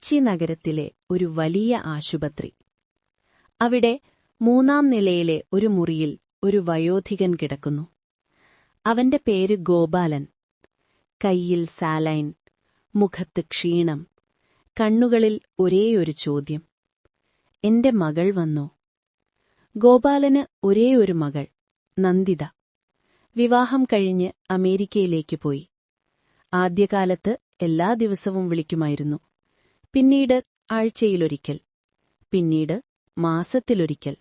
കൊച്ചി നഗരത്തിലെ ഒരു വലിയ ആശുപത്രി. അവിടെ 3-ാം നിലയിലെ ഒരു മുറിയിൽ ഒരു വയോധികൻ കിടക്കുന്നു. അവന്റെ പേര് ഗോപാലൻ. കൈയിൽ സാലൈൻ, മുഖത്ത് ക്ഷീണം, കണ്ണുകളിൽ ഒരേയൊരു ചോദ്യം: എന്റെ മകൾ വന്നോ? ഗോപാലന് ഒരേയൊരു മകൾ, നന്ദിത. വിവാഹം കഴിഞ്ഞ് അമേരിക്കയിലേക്ക് പോയി. ആദ്യകാലത്ത് എല്ലാ ദിവസവും വിളിക്കുമായിരുന്നു. പിന്നീട് ആഴ്ചയിലൊരിക്കൽ, പിന്നീട് മാസത്തിലൊരിക്കൽ.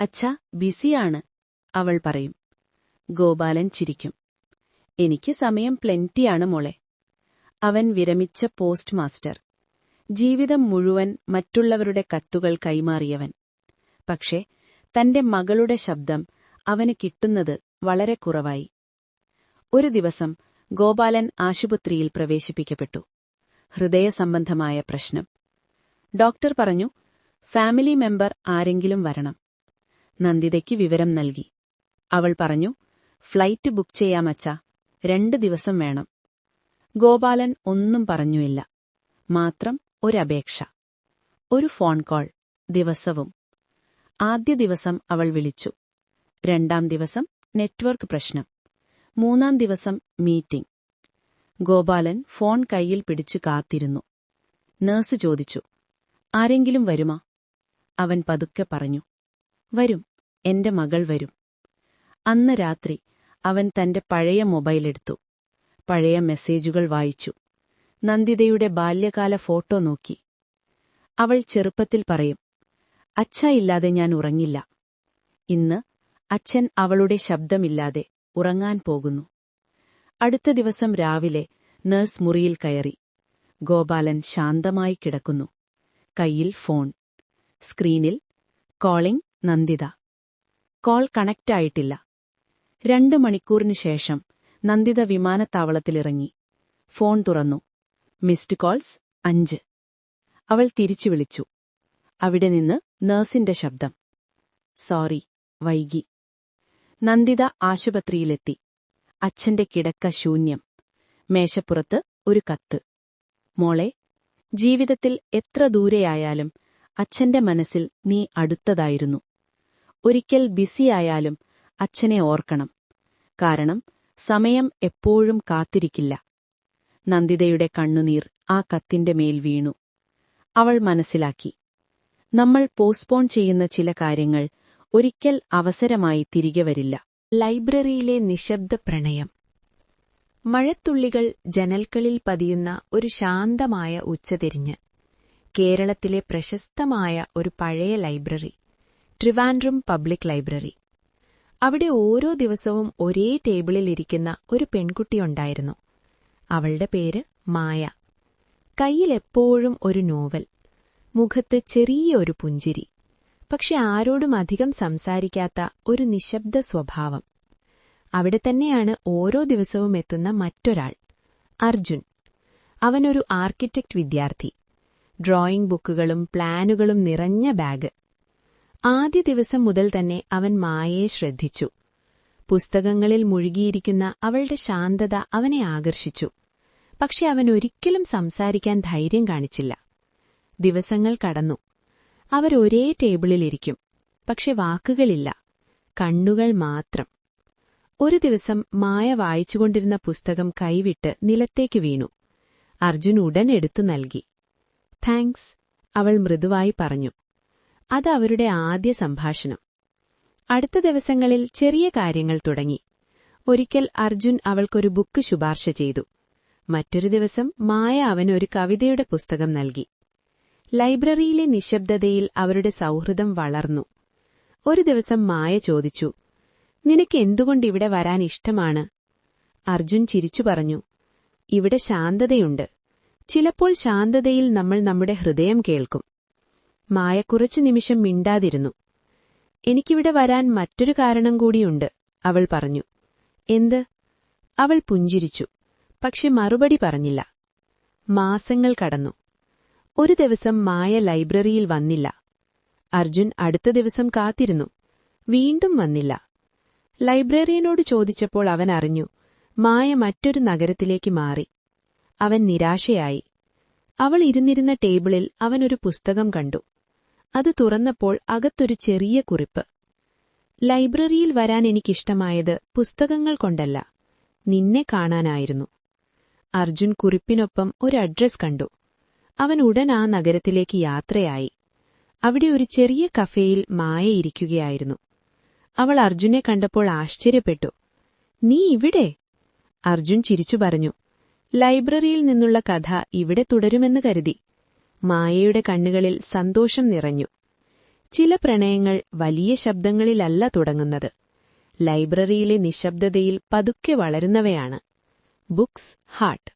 അച്ഛാ, ബിസിയാണ്, അവൾ പറയും. ഗോപാലൻ ചിരിക്കും. എനിക്ക് സമയം പ്ലെന്റിയാണ് മോളെ. അവൻ വിരമിച്ച പോസ്റ്റ് മാസ്റ്റർ. ജീവിതം മുഴുവൻ മറ്റുള്ളവരുടെ കത്തുകൾ കൈമാറിയവൻ. പക്ഷേ തന്റെ മകളുടെ ശബ്ദം അവന് കിട്ടുന്നത് വളരെ കുറവായി. ഒരു ദിവസം ഗോപാലൻ ആശുപത്രിയിൽ പ്രവേശിപ്പിക്കപ്പെട്ടു. ഹൃദയസംബന്ധമായ പ്രശ്നം. ഡോക്ടർ പറഞ്ഞു, ഫാമിലി മെമ്പർ ആരെങ്കിലും വരണം. നന്ദിതയ്ക്ക് വിവരം നൽകി. അവൾ പറഞ്ഞു, ഫ്ലൈറ്റ് ബുക്ക് ചെയ്യാമച്ചാ, 2 ദിവസം വേണം. ഗോപാലൻ ഒന്നും പറഞ്ഞുമില്ല. മാത്രം ഒരപേക്ഷ, ഒരു ഫോൺ കോൾ, ദിവസവും. ആദ്യ ദിവസം അവൾ വിളിച്ചു. 2-ാം ദിവസം നെറ്റ്വർക്ക് പ്രശ്നം. 3-ാം ദിവസം മീറ്റിംഗ്. ഗോപാലൻ ഫോൺ കൈയിൽ പിടിച്ചു കാത്തിരുന്നു. നഴ്സ് ചോദിച്ചു, ആരെങ്കിലും വരുമാ? അവൻ പതുക്കെ പറഞ്ഞു, വരും, എന്റെ മകൾ വരും. അന്ന് രാത്രി അവൻ തന്റെ പഴയ മൊബൈലെടുത്തു. പഴയ മെസ്സേജുകൾ വായിച്ചു. നന്ദിതയുടെ ബാല്യകാല ഫോട്ടോ നോക്കി. അവൾ ചെറുപ്പത്തിൽ പറയും, അച്ഛ ഇല്ലാതെ ഞാൻ ഉറങ്ങില്ല. ഇന്ന് അച്ഛൻ അവളുടെ ശബ്ദമില്ലാതെ ഉറങ്ങാൻ പോകുന്നു. അടുത്ത ദിവസം രാവിലെ നഴ്സ് മുറിയിൽ കയറി. ഗോപാലൻ ശാന്തമായി കിടക്കുന്നു. കൈയിൽ ഫോൺ. സ്ക്രീനിൽ കോളിംഗ് നന്ദിത. കോൾ കണക്റ്റായിട്ടില്ല. 2 മണിക്കൂറിനു ശേഷം നന്ദിത വിമാനത്താവളത്തിലിറങ്ങി. ഫോൺ തുറന്നു. Missed calls 5. അവൾ തിരിച്ചു വിളിച്ചു. അവിടെ നിന്ന് നഴ്സിന്റെ ശബ്ദം, സോറി, വൈകി. നന്ദിത ആശുപത്രിയിലെത്തി. അച്ഛന്റെ കിടക്ക ശൂന്യം. മേശപ്പുറത്ത് ഒരു കത്ത്. മോളെ, ജീവിതത്തിൽ എത്ര ദൂരെയായാലും അച്ഛന്റെ മനസ്സിൽ നീ അടുത്തതായിരുന്നു. ഒരിക്കൽ ബിസിയായാലും അച്ഛനെ ഓർക്കണം. കാരണം സമയം എപ്പോഴും കാത്തിരിക്കില്ല. നന്ദിതയുടെ കണ്ണുനീർ ആ കത്തിന്റെ മേൽ വീണു. അവൾ മനസ്സിലാക്കി, നമ്മൾ പോസ്റ്റ്പോൺ ചെയ്യുന്ന ചില കാര്യങ്ങൾ ഒരിക്കൽ അവസരമായി തിരികെ വരില്ല. ലൈബ്രറിയിലെ നിശബ്ദ പ്രണയം. മഴത്തുള്ളികൾ ജനൽക്കളിൽ പതിയുന്ന ഒരു ശാന്തമായ ഉച്ചതിരിഞ്ഞ്. കേരളത്തിലെ പ്രശസ്തമായ ഒരു പഴയ ലൈബ്രറി, ട്രിവാൻഡ്രം പബ്ലിക് ലൈബ്രറി. അവിടെ ഓരോ ദിവസവും ഒരേ ടേബിളിലിരിക്കുന്ന ഒരു പെൺകുട്ടിയുണ്ടായിരുന്നു. അവളുടെ പേര് മായ. കയ്യിലെപ്പോഴും ഒരു നോവൽ, മുഖത്ത് ചെറിയൊരു പുഞ്ചിരി. പക്ഷെ ആരോടും അധികം സംസാരിക്കാത്ത ഒരു നിശബ്ദ സ്വഭാവം. അവിടെ തന്നെയാണ് ഓരോ ദിവസവും എത്തുന്ന മറ്റൊരാൾ, അർജുൻ. അവനൊരു ആർക്കിടെക്ട് വിദ്യാർത്ഥി. ഡ്രോയിംഗ് ബുക്കുകളും പ്ലാനുകളും നിറഞ്ഞ ബാഗ്. ആദ്യ ദിവസം മുതൽ തന്നെ അവൻ മായയെ ശ്രദ്ധിച്ചു. പുസ്തകങ്ങളിൽ മുഴുകിയിരിക്കുന്ന അവളുടെ ശാന്തത അവനെ ആകർഷിച്ചു. പക്ഷെ അവൻ ഒരിക്കലും സംസാരിക്കാൻ ധൈര്യം കാണിച്ചില്ല. ദിവസങ്ങൾ കടന്നു. അവരൊരേ ടേബിളിലിരിക്കും. പക്ഷെ വാക്കുകളില്ല, കണ്ണുകൾ മാത്രം. ഒരു ദിവസം മായ വായിച്ചുകൊണ്ടിരുന്ന പുസ്തകം കൈവിട്ട് നിലത്തേക്ക് വീണു. അർജുൻ ഉടൻ എടുത്തു നൽകി. താങ്ക്സ്, അവൾ മൃദുവായി പറഞ്ഞു. അത് അവരുടെ ആദ്യ സംഭാഷണം. അടുത്ത ദിവസങ്ങളിൽ ചെറിയ കാര്യങ്ങൾ തുടങ്ങി. ഒരിക്കൽ അർജുൻ അവൾക്കൊരു ബുക്ക് ശുപാർശ ചെയ്തു. മറ്റൊരു ദിവസം മായ അവനൊരു കവിതയുടെ പുസ്തകം നൽകി. ലൈബ്രറിയിലെ നിശബ്ദതയിൽ അവരുടെ സൗഹൃദം വളർന്നു. ഒരു ദിവസം മായ ചോദിച്ചു, നിനക്ക് എന്തുകൊണ്ടിവിടെ വരാൻ ഇഷ്ടമാണ്? അർജുൻ ചിരിച്ചു പറഞ്ഞു, ഇവിടെ ശാന്തതയുണ്ട്. ചിലപ്പോൾ ശാന്തതയിൽ നമ്മൾ നമ്മുടെ ഹൃദയം കേൾക്കും. മായ കുറച്ചു നിമിഷം മിണ്ടാതിരുന്നു. എനിക്കിവിടെ വരാൻ മറ്റൊരു കാരണം കൂടിയുണ്ട്, അവൾ പറഞ്ഞു. എന്ത്? അവൾ പുഞ്ചിരിച്ചു. പക്ഷെ മറുപടി പറഞ്ഞില്ല. മാസങ്ങൾ കടന്നു. ഒരു ദിവസം മായ ലൈബ്രറിയിൽ വന്നില്ല. അർജുൻ അടുത്ത ദിവസം കാത്തിരുന്നു. വീണ്ടും വന്നില്ല. ലൈബ്രറിയനോട് ചോദിച്ചപ്പോൾ അവൻ അറിഞ്ഞു, മായ മറ്റൊരു നഗരത്തിലേക്ക് മാറി. അവൻ നിരാശയായി. അവൾ ഇരുന്നിരുന്ന ടേബിളിൽ അവനൊരു പുസ്തകം കണ്ടു. അത് തുറന്നപ്പോൾ അകത്തൊരു ചെറിയ കുറിപ്പ്. ലൈബ്രറിയിൽ വരാൻ എനിക്കിഷ്ടമായത് പുസ്തകങ്ങൾ കൊണ്ടല്ല, നിന്നെ കാണാനായിരുന്നു. അർജുൻ കുറിപ്പിനൊപ്പം ഒരു അഡ്രസ് കണ്ടു. അവൻ ഉടൻ ആ നഗരത്തിലേക്ക് യാത്രയായി. അവിടെ ഒരു ചെറിയ കഫേയിൽ മായ ഇരിക്കുകയായിരുന്നു. അവൾ അർജുനെ കണ്ടപ്പോൾ ആശ്ചര്യപ്പെട്ടു. നീ ഇവിടെ? അർജുൻ ചിരിച്ചു പറഞ്ഞു. ലൈബ്രറിയിൽ നിന്നുള്ള കഥ ഇവിടെ തുടരുമെന്ന് കരുതി. മായയുടെ കണ്ണുകളിൽ സന്തോഷം നിറഞ്ഞു. ചില പ്രണയങ്ങൾ വലിയ ശബ്ദങ്ങളിലല്ല തുടങ്ങുന്നത്, ലൈബ്രറിയിലെ നിശബ്ദതയിൽ പതുക്കെ വളരുന്നവയാണ്. Books heart.